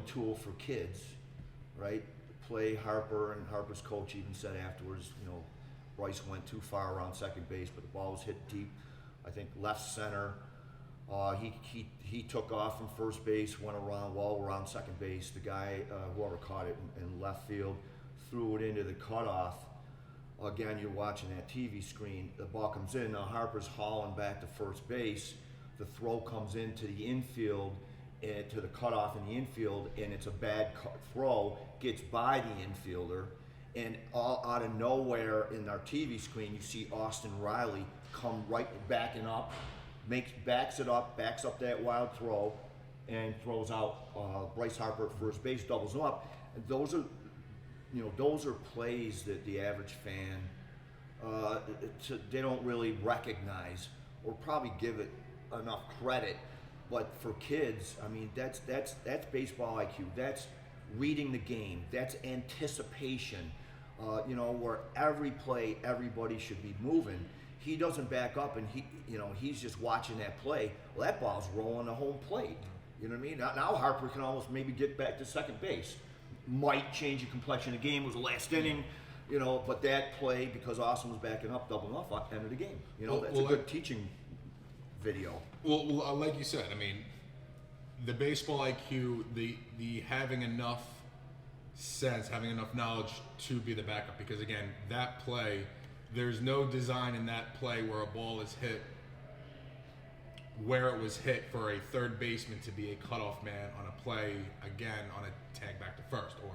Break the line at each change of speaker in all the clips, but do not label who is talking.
tool for kids, right? Play Harper, and Harper's coach even said afterwards, Bryce went too far around second base, but the ball was hit deep, I think left center. He took off from first base, went around second base. The guy, whoever caught it in left field, threw it into the cutoff. Again, you're watching that TV screen. The ball comes in. Now Harper's hauling back to first base. The throw comes into the infield, to the cutoff in the infield, and it's a bad throw. Gets by the infielder, and all out of nowhere in our TV screen, you see Austin Riley come right backing up. Backs up that wild throw, and throws out Bryce Harper at first base, doubles him up. And those are plays that the average fan they don't really recognize or probably give it enough credit. But for kids, I mean, that's baseball IQ. That's reading the game. That's anticipation. Where every play, everybody should be moving. He doesn't back up, and he's just watching that play. Well, that ball's rolling the home plate. You know what I mean? Now Harper can almost maybe get back to second base. Might change the complexion of the game. It was the last inning, but that play, because Austin was backing up, doubling off, ended the game. That's a good teaching video.
Well, like you said, I mean, the baseball IQ, the having enough sense, having enough knowledge to be the backup, because again, that play, there's no design in that play where a ball is hit where it was hit for a third baseman to be a cutoff man on a play, again, on a tag back to first or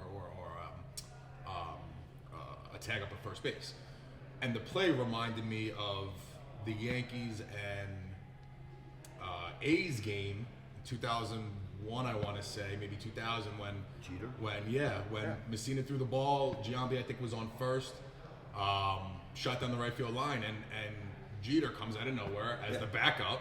a tag up at first base. And the play reminded me of the Yankees and A's game in 2001, I want to say, maybe 2000, when
Jeter?
When Messina threw the ball, Giambi, I think, was on first, shot down the right field line, and Jeter comes out of nowhere as the backup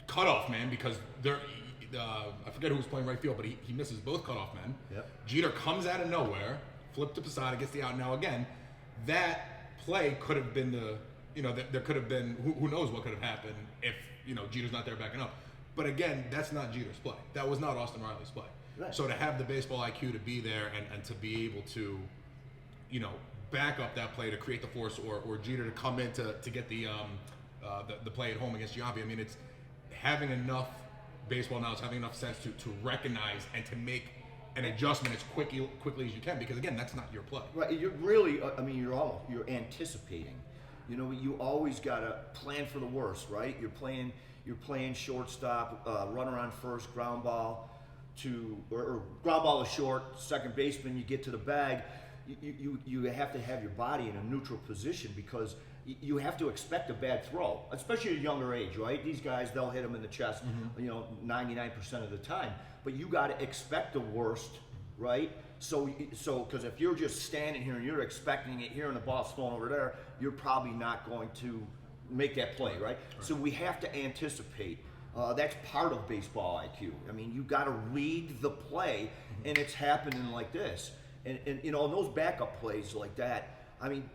cutoff man, because I forget who was playing right field, but he misses both cutoff men.
Yep.
Jeter comes out of nowhere, flipped to Posada, gets the out. Now again, that play could have been there could have been, who knows what could have happened if Jeter's not there backing up. But again, that's not Jeter's play. That was not Austin Riley's play.
Right.
So to have the baseball IQ to be there and to be able to, back up that play to create the force, or Jeter to come in to get the play at home against Giambi. I mean, it's having enough baseball knowledge, having enough sense to recognize and to make an adjustment as quickly as you can, because again, that's not your play.
Right. You're really, you're anticipating. You always gotta plan for the worst, right? You're playing shortstop, runner on first, ground ball or ground ball to short, second baseman. You get to the bag. You have to have your body in a neutral position, because you have to expect a bad throw, especially at a younger age, right? These guys, they'll hit them in the chest, 99% of the time. But you got to expect the worst, right? So because if you're just standing here and you're expecting it here and the ball's thrown over there, you're probably not going to make that play, right? So we have to anticipate. That's part of baseball IQ. I mean, you got to read the play, and it's happening like this. And those backup plays like that, I mean,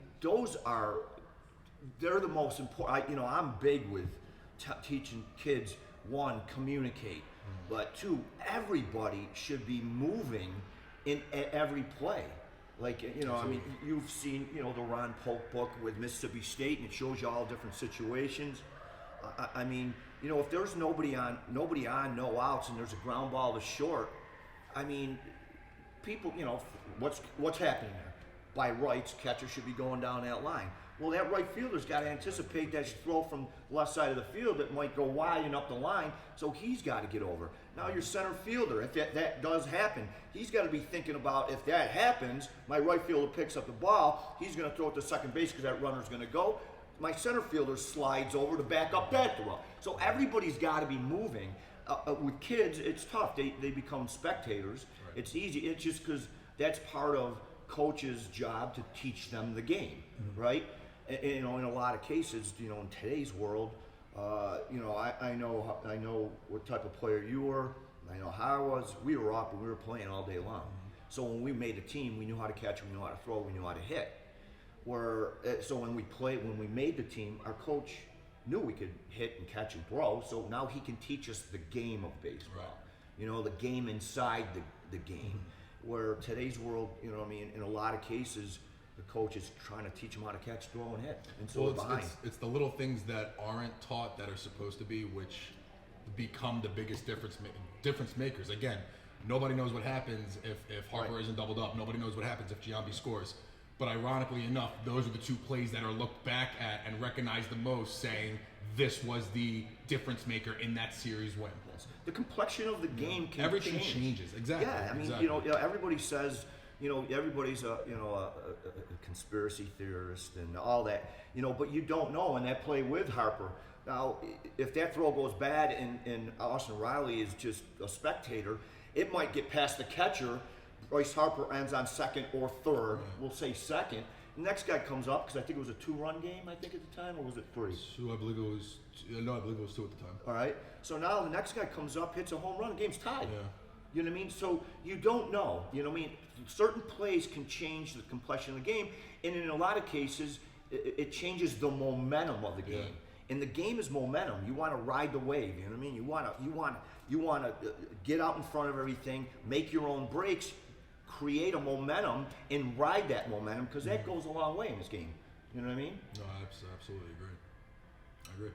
they're the most important. I'm big with teaching kids, one, communicate, but two, everybody should be moving in every play. Like, I mean, you've seen, the Ron Polk book with Mississippi State, and it shows you all different situations. I mean, if there's nobody on, no outs, and there's a ground ball to short, I mean, people, what's happening there? By rights, catcher should be going down that line. Well, that right fielder's got to anticipate that throw from left side of the field that might go wide and up the line, so he's got to get over. Now your center fielder, if that does happen, he's got to be thinking about, if that happens, my right fielder picks up the ball, he's going to throw it to second base because that runner's going to go. My center fielder slides over to back up that throw. So everybody's got to be moving. With kids, it's tough. They become spectators. Right. It's easy. It's just because that's part of coach's job to teach them the game, right? And, in a lot of cases, in today's world, I know what type of player you were. I know how I was. We were up and we were playing all day long. So when we made a team, we knew how to catch, we knew how to throw, we knew how to hit. So when we made the team, our coach knew we could hit and catch and throw. So now he can teach us the game of baseball. Right. The game inside the game. Where today's world, you know what I mean, in a lot of cases, the coach is trying to teach them how to catch, throw, and hit. And so
Well,
they're behind.
it's the little things that aren't taught that are supposed to be, which become the biggest difference makers. Again, nobody knows what happens if Harper isn't doubled up. Nobody knows what happens if Giambi scores. But ironically enough, those are the two plays that are looked back at and recognized the most, saying this was the difference maker in that series win.
Yes. The complexion of the game can
Everything
change.
changes. Exactly.
Yeah, I mean,
exactly.
everybody says, everybody's a conspiracy theorist and all that, but you don't know in that play with Harper. Now, if that throw goes bad and Austin Riley is just a spectator, it might get past the catcher. Bryce Harper ends on second or third. We'll say second. The next guy comes up, because I think it was a 2-run game, I think, at the time, or was it 3?
So I believe it was 2 at the time.
All right. So now the next guy comes up, hits a home run, the game's tied.
Yeah.
You know what I mean? So you don't know. You know what I mean? Certain plays can change the complexion of the game, and in a lot of cases, it changes the momentum of the game.
Yeah.
And the game is momentum. You want to ride the wave. You know what I mean? You want to get out in front of everything, make your own breaks, create a momentum, and ride that momentum, because that goes a long way in this game. You know what I mean?
No, I absolutely agree. I agree.